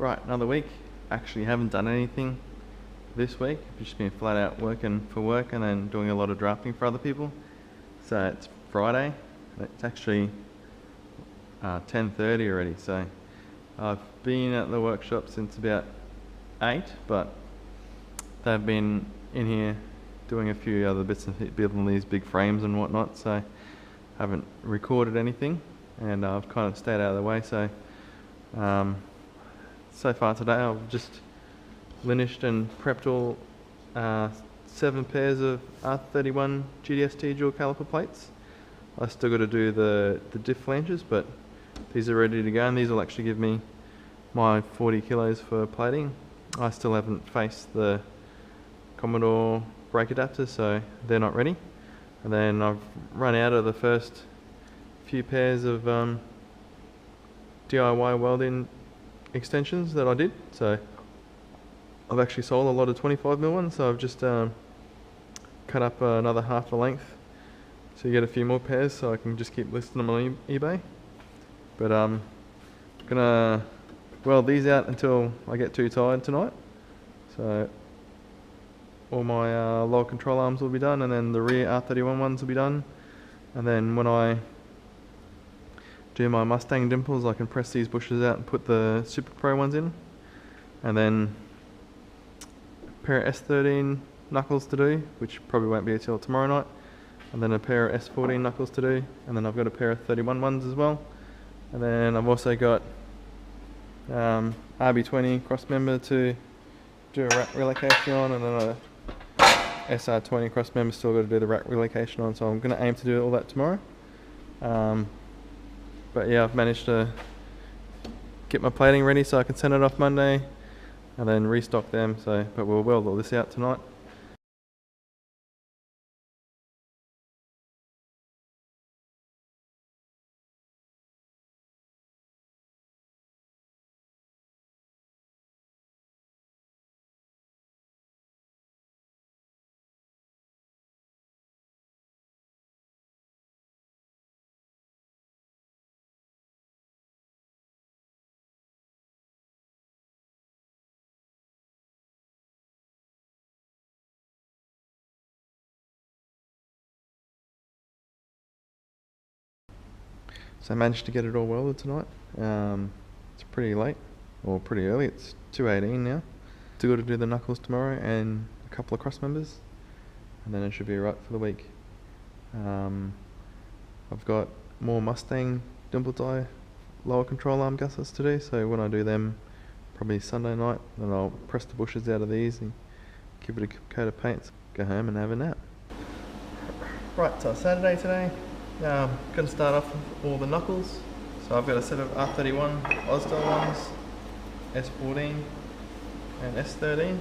Right, another week. Actually haven't done anything this week. I've just been flat out working for work and then doing a lot of drafting for other people. So it's Friday. It's actually 10:30 already. So I've been at the workshop since about 8, but they've been in here doing a few other bits and building these big frames and whatnot. So I haven't recorded anything, and I've kind of stayed out of the way. So far today I've just linished and prepped all 7 pairs of R31 gtst dual caliper plates. I still got to do the diff flanges, but these are ready to go, and these will actually give me my 40 kilos for plating. I still haven't faced the Commodore brake adapters, so they're not ready. And then I've run out of the first few pairs of DIY welding extensions that I did, so I've actually sold a lot of 25mm ones, so I've just cut up another half a length so you get a few more pairs, so I can just keep listing them on eBay. But I'm gonna weld these out until I get too tired tonight, so all my lower control arms will be done, and then the rear R31 ones will be done, and then when I do my Mustang dimples I can press these bushes out and put the Super Pro ones in, and then a pair of S13 knuckles to do, which probably won't be until tomorrow night, and then a pair of S14 knuckles to do, and then I've got a pair of 31 ones as well, and then I've also got RB20 cross member to do a rack relocation on, and then a SR20 cross member still got to do the rack relocation on, so I'm going to aim to do all that tomorrow. But yeah, I've managed to get my plating ready so I can send it off Monday and then restock them, but we'll weld all this out tonight. So I managed to get it all welded tonight. It's pretty late, or pretty early, it's 2:18 now. Still got to do the knuckles tomorrow and a couple of cross members, and then it should be right for the week. I've got more Mustang dimple die lower control arm gussets to do, so when I do them probably Sunday night, then I'll press the bushes out of these and give it a coat of paint, go home and have a nap. Right, so Saturday today. Going to start off with all the knuckles. So I've got a set of R31 Ozdel ones, S14 and S13.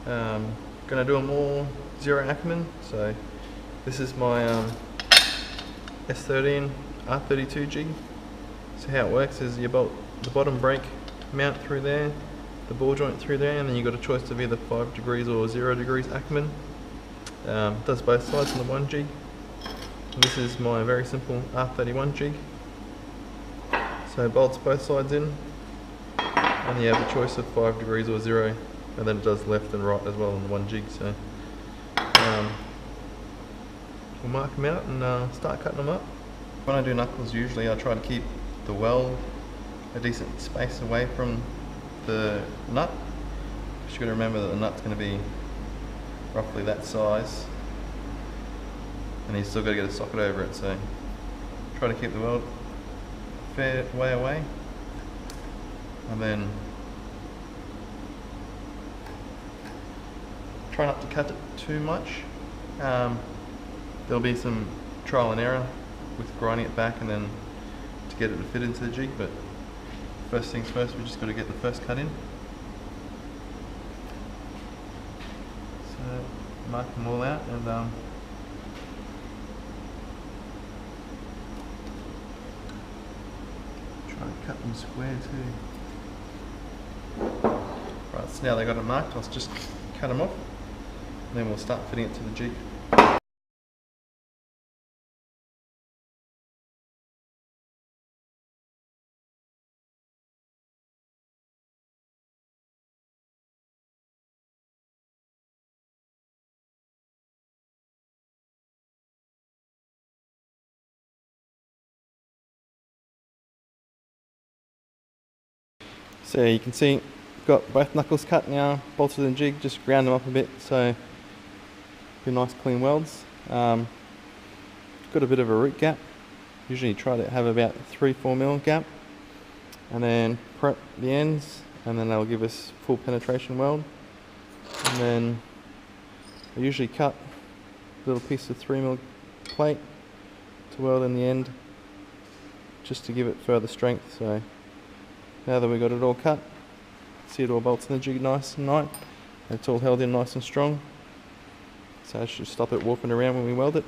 Going to do them all 0 Ackerman. So this is my S13 R32 jig. So how it works is you bolt the bottom brake mount through there, the ball joint through there, and then you've got a choice of either 5 degrees or 0 degrees Ackerman. Does both sides on the one jig. This is my very simple R31 jig. So it bolts both sides in, and you have a choice of 5 degrees or 0, and then it does left and right as well on the one jig. So we'll mark them out and start cutting them up. When I do knuckles, usually I try to keep the weld a decent space away from the nut. You've got to remember that the nut's going to be roughly that size, and you've still got to get a socket over it, so try to keep the weld a fair way away, and then try not to cut it too much. There'll be some trial and error with grinding it back and then to get it to fit into the jig, but first things first, we just got to get the first cut in. So mark them all out, and try to cut them square too. Right, so now they got it marked, let's just cut them off, and then we'll start fitting it to the jig. So you can see, got both knuckles cut now, bolted and jig, just ground them up a bit so be nice clean welds. Got a bit of a root gap. Usually try to have about 3-4 mm gap, and then prep the ends, and then they'll give us full penetration weld. And then I usually cut a little piece of 3mm plate to weld in the end, just to give it further strength. So now that we've got it all cut, see it all bolts in the jig nice and tight, and it's all held in nice and strong. So I should stop it warping around when we weld it.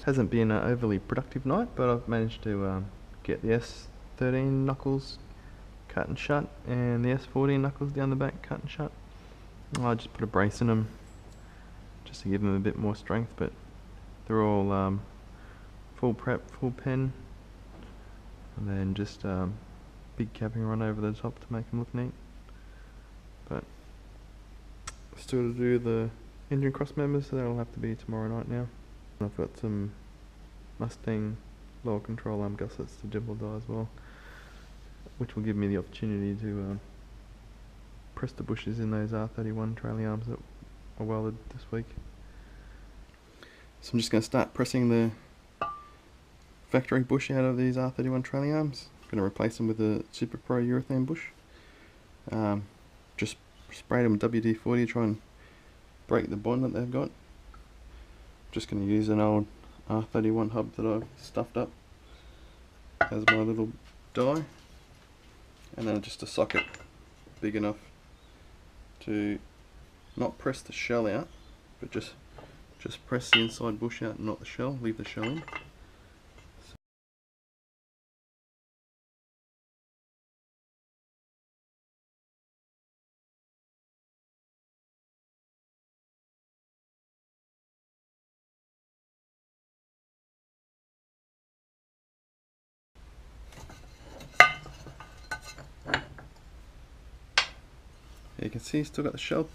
Hasn't been an overly productive night, but I've managed to get the S13 knuckles cut and shut, and the S14 knuckles down the back cut and shut. I just put a brace in them just to give them a bit more strength, but they're all full prep, full pen, and then just big capping run over the top to make them look neat. But still to do the engine cross members, so that'll have to be tomorrow night now. I've got some Mustang lower control arm gussets to dimple die as well, which will give me the opportunity to press the bushes in those R31 trailing arms that I welded this week. So I'm just going to start pressing the factory bush out of these R31 trailing arms. I'm going to replace them with a Super Pro urethane bush. Just sprayed them with WD-40 to try and break the bond that they've got. Just going to use an old R31 hub that I've stuffed up as my little die, and then just a socket big enough to not press the shell out, but just press the inside bush out and not the shell, leave the shell in. You can see still got the shell.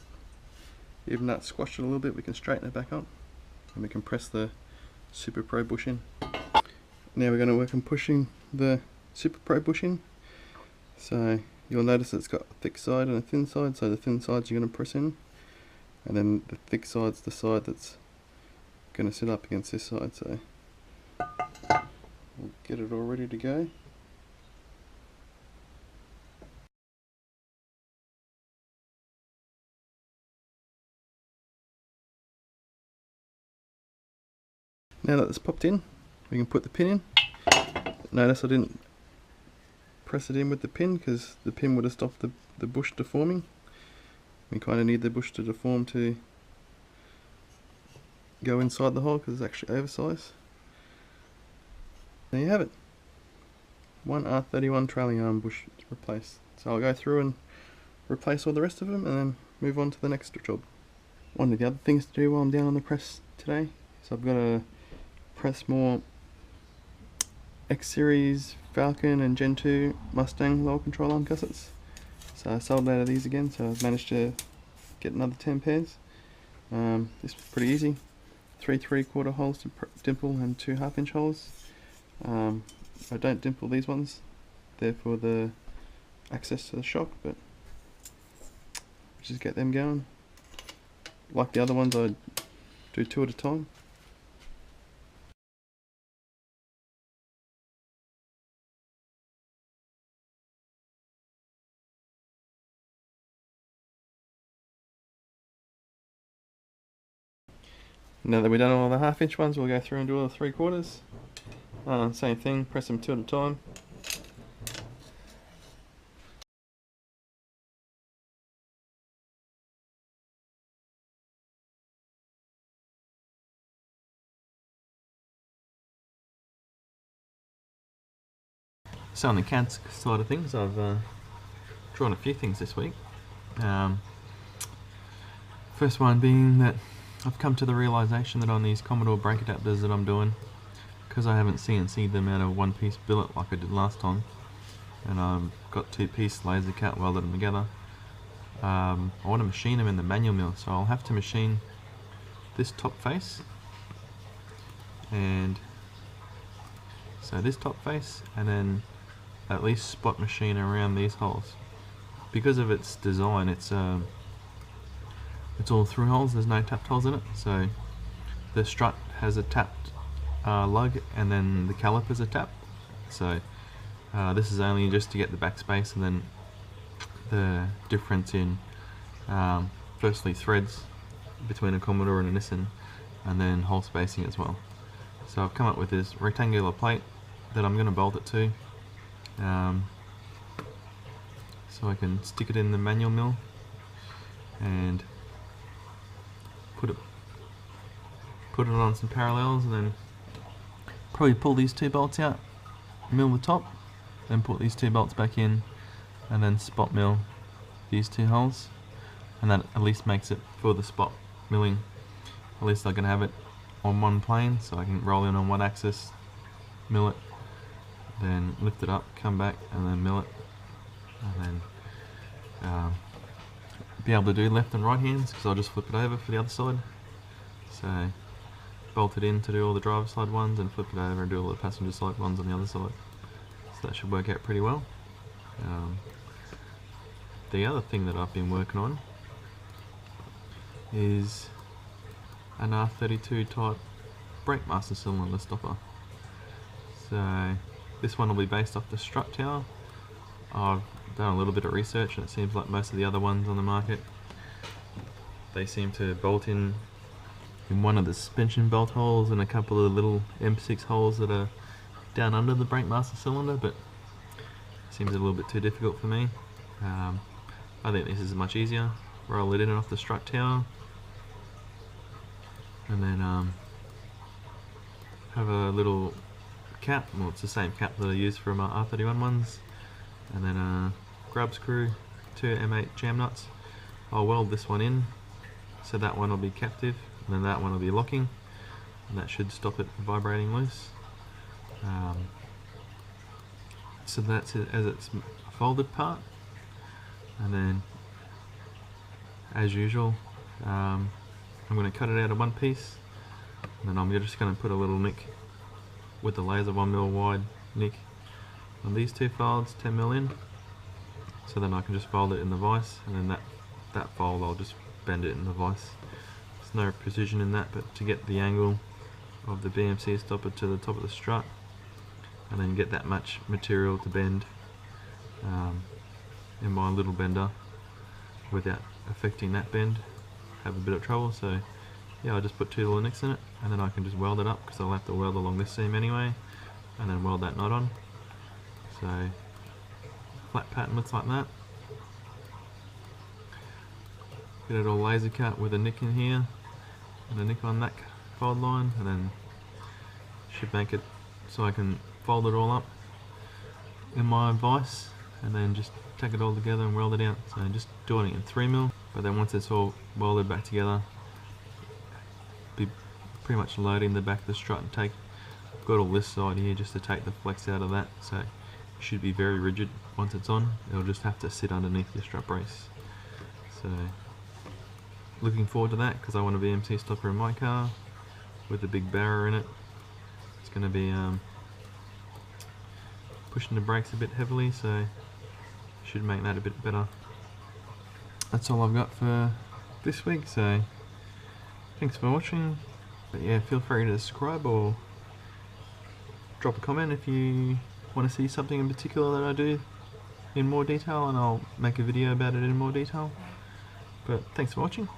Even that squashed it a little bit, we can straighten it back up, and we can press the Super Pro bush in. Now we're going to work on pushing the Super Pro bush in. So you'll notice it's got a thick side and a thin side, so the thin sides you're going to press in, and then the thick side's the side that's going to sit up against this side. So we'll get it all ready to go. Now that it's popped in, we can put the pin in. Notice I didn't press it in with the pin because the pin would have stopped the bush deforming. We kind of need the bush to deform to go inside the hole because it's actually oversized. There you have it. One R31 trailing arm bush replaced. So I'll go through and replace all the rest of them and then move on to the next job. One of the other things to do while I'm down on the press today, so I've got to press more X-Series Falcon and Gen 2 Mustang lower control arm gussets. So I sold out of these again, so I've managed to get another 10 pairs. This was pretty easy. 3 3/4 holes to dimple and 2 1/2 inch holes. I don't dimple these ones, they're for the access to the shock, but just get them going. Like the other ones, I do 2 at a time. Now that we've done all the 1/2 inch ones, we'll go through and do all the 3/4. Same thing, press them 2 at a time. So on the CAD side of things, I've drawn a few things this week. First one being that I've come to the realization that on these Commodore brake adapters that I'm doing, because I haven't CNC'd them out of one piece billet like I did last time, and I've got 2-piece laser cut welded them together, I want to machine them in the manual mill, so I'll have to machine this top face, and so this top face, and then at least spot machine around these holes. Because of its design, it's all through holes, there's no tapped holes in it, so the strut has a tapped lug and then the calipers are tapped, so this is only just to get the backspace, and then the difference in firstly threads between a Commodore and a Nissan, and then hole spacing as well. So I've come up with this rectangular plate that I'm going to bolt it to, so I can stick it in the manual mill and put it on some parallels, and then Probably pull these 2 bolts out, mill the top, then put these 2 bolts back in, and then spot mill these 2 holes, and that at least makes it for the spot milling. At least I can have it on one plane, so I can roll in on one axis, mill it, then lift it up, come back, and then mill it, and then be able to do left and right hands, because I'll just flip it over for the other side. So bolt it in to do all the driver side ones, and flip it over and do all the passenger side ones on the other side. So that should work out pretty well. The other thing that I've been working on is an R32 type brake master cylinder stopper. So this one will be based off the strut tower. I've done a little bit of research, and it seems like most of the other ones on the market, they seem to bolt in one of the suspension bolt holes and a couple of little M6 holes that are down under the brake master cylinder, but it seems a little bit too difficult for me. I think this is much easier. Roll it in and off the strut tower, and then have a little cap. Well, it's the same cap that I use for my R31 ones, and then a grub screw, 2 M8 jam nuts. I'll weld this one in, so that one will be captive, and then that one will be locking, and that should stop it vibrating loose. So that's it as it's a folded part, and then as usual I'm going to cut it out of one piece, and then I'm just going to put a little nick with the laser 1mm wide nick on these 2 folds, 10mm in, so then I can just fold it in the vise, and then that fold I'll just bend it in the vise. There's no precision in that, but to get the angle of the BMC stopper to the top of the strut, and then get that much material to bend in my little bender without affecting that bend, have a bit of trouble. So yeah, I just put 2 little nicks in it, and then I can just weld it up, because I'll have to weld along this seam anyway, and then weld that knot on. So flat pattern looks like that. Get it all laser cut with a nick in here and a nick on that fold line, and then should make it so I can fold it all up in my vise, and then just take it all together and weld it out. So just doing it in 3mm, but then once it's all welded back together, be pretty much loading the back of the strut and I've got all this side here just to take the flex out of that, so it should be very rigid once it's on. It'll just have to sit underneath your strut brace. So looking forward to that, because I want a BMC stopper in my car with a big barrier in it. It's going to be pushing the brakes a bit heavily, so should make that a bit better. That's all I've got for this week, so thanks for watching. But yeah, feel free to subscribe or drop a comment if you want to see something in particular that I do in more detail, and I'll make a video about it in more detail. But thanks for watching.